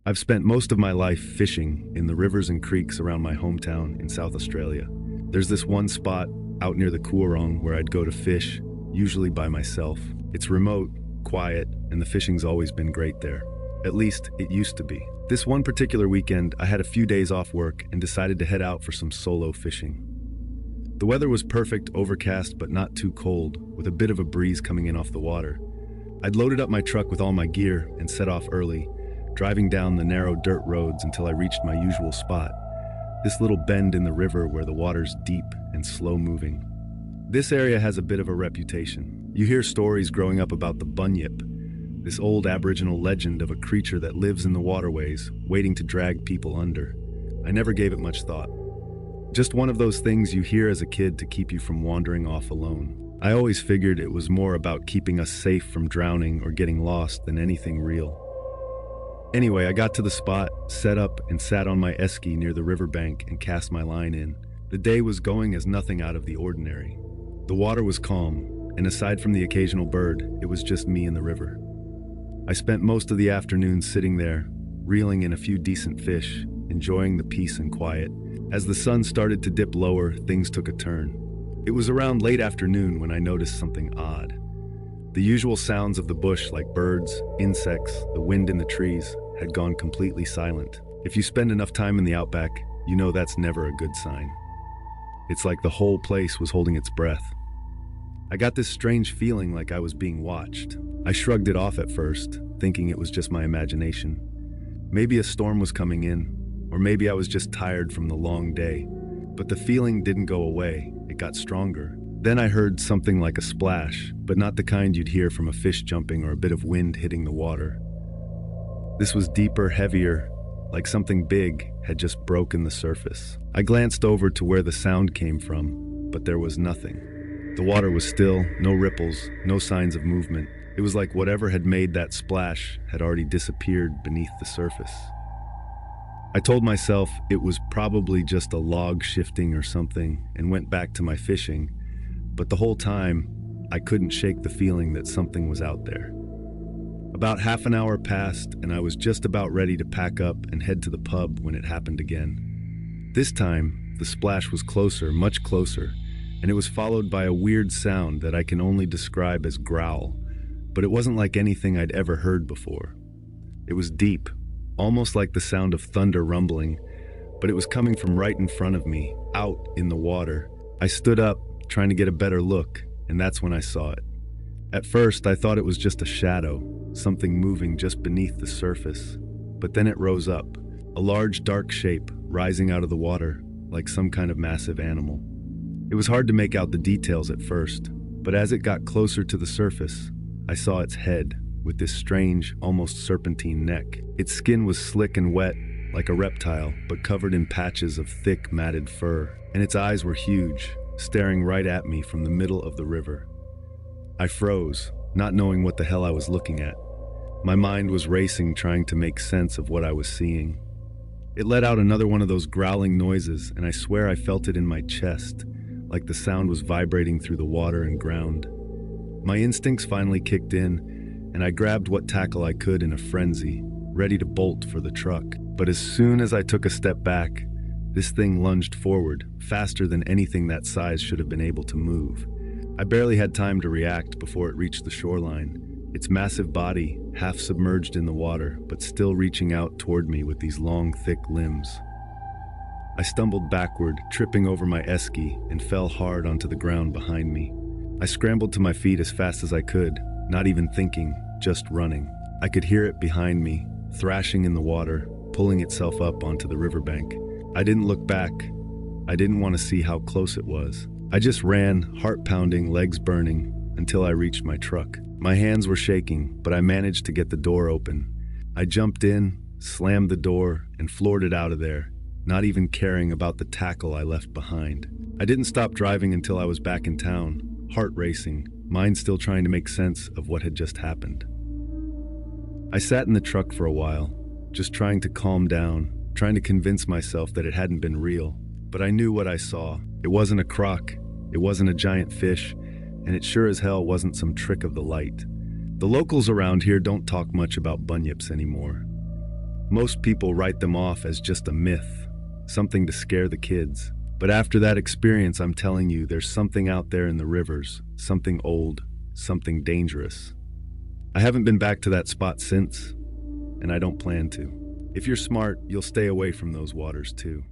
I've spent most of my life fishing in the rivers and creeks around my hometown in South Australia. There's this one spot out near the Coorong where I'd go to fish, usually by myself. It's remote, quiet, and the fishing's always been great there. At least, it used to be. This one particular weekend, I had a few days off work and decided to head out for some solo fishing. The weather was perfect, overcast but not too cold, with a bit of a breeze coming in off the water. I'd loaded up my truck with all my gear and set off early, driving down the narrow dirt roads until I reached my usual spot, this little bend in the river where the water's deep and slow-moving. This area has a bit of a reputation. You hear stories growing up about the Bunyip, this old Aboriginal legend of a creature that lives in the waterways, waiting to drag people under. I never gave it much thought. Just one of those things you hear as a kid to keep you from wandering off alone. I always figured it was more about keeping us safe from drowning or getting lost than anything real. Anyway, I got to the spot, set up, and sat on my esky near the riverbank and cast my line in. The day was going as nothing out of the ordinary. The water was calm, and aside from the occasional bird, it was just me and the river. I spent most of the afternoon sitting there, reeling in a few decent fish, enjoying the peace and quiet. As the sun started to dip lower, things took a turn. It was around late afternoon when I noticed something odd. The usual sounds of the bush, like birds, insects, the wind in the trees, had gone completely silent. If you spend enough time in the outback, you know that's never a good sign. It's like the whole place was holding its breath. I got this strange feeling like I was being watched. I shrugged it off at first, thinking it was just my imagination. Maybe a storm was coming in, or maybe I was just tired from the long day. But the feeling didn't go away, it got stronger. Then I heard something like a splash, but not the kind you'd hear from a fish jumping or a bit of wind hitting the water. This was deeper, heavier, like something big had just broken the surface. I glanced over to where the sound came from, but there was nothing. The water was still, no ripples, no signs of movement. It was like whatever had made that splash had already disappeared beneath the surface. I told myself it was probably just a log shifting or something and went back to my fishing, but the whole time, I couldn't shake the feeling that something was out there. About half an hour passed, and I was just about ready to pack up and head to the pub when it happened again. This time, the splash was closer, much closer, and it was followed by a weird sound that I can only describe as growl, but it wasn't like anything I'd ever heard before. It was deep, almost like the sound of thunder rumbling, but it was coming from right in front of me, out in the water. I stood up, trying to get a better look, and that's when I saw it. At first, I thought it was just a shadow, something moving just beneath the surface. But then it rose up, a large dark shape rising out of the water, like some kind of massive animal. It was hard to make out the details at first, but as it got closer to the surface, I saw its head, with this strange, almost serpentine neck. Its skin was slick and wet, like a reptile, but covered in patches of thick, matted fur, and its eyes were huge, staring right at me from the middle of the river. I froze, not knowing what the hell I was looking at. My mind was racing, trying to make sense of what I was seeing. It let out another one of those growling noises, and I swear I felt it in my chest, like the sound was vibrating through the water and ground. My instincts finally kicked in, and I grabbed what tackle I could in a frenzy, ready to bolt for the truck. But as soon as I took a step back, this thing lunged forward, faster than anything that size should have been able to move. I barely had time to react before it reached the shoreline, its massive body half submerged in the water, but still reaching out toward me with these long, thick limbs. I stumbled backward, tripping over my esky, and fell hard onto the ground behind me. I scrambled to my feet as fast as I could, not even thinking, just running. I could hear it behind me, thrashing in the water, pulling itself up onto the riverbank. I didn't look back. I didn't want to see how close it was. I just ran, heart pounding, legs burning, until I reached my truck. My hands were shaking, but I managed to get the door open. I jumped in, slammed the door, and floored it out of there, not even caring about the tackle I left behind. I didn't stop driving until I was back in town, heart racing, mind still trying to make sense of what had just happened. I sat in the truck for a while, just trying to calm down, trying to convince myself that it hadn't been real. But I knew what I saw. It wasn't a croc, it wasn't a giant fish, and it sure as hell wasn't some trick of the light. The locals around here don't talk much about bunyips anymore. Most people write them off as just a myth, something to scare the kids. But after that experience, I'm telling you, there's something out there in the rivers, something old, something dangerous. I haven't been back to that spot since, and I don't plan to. If you're smart, you'll stay away from those waters too.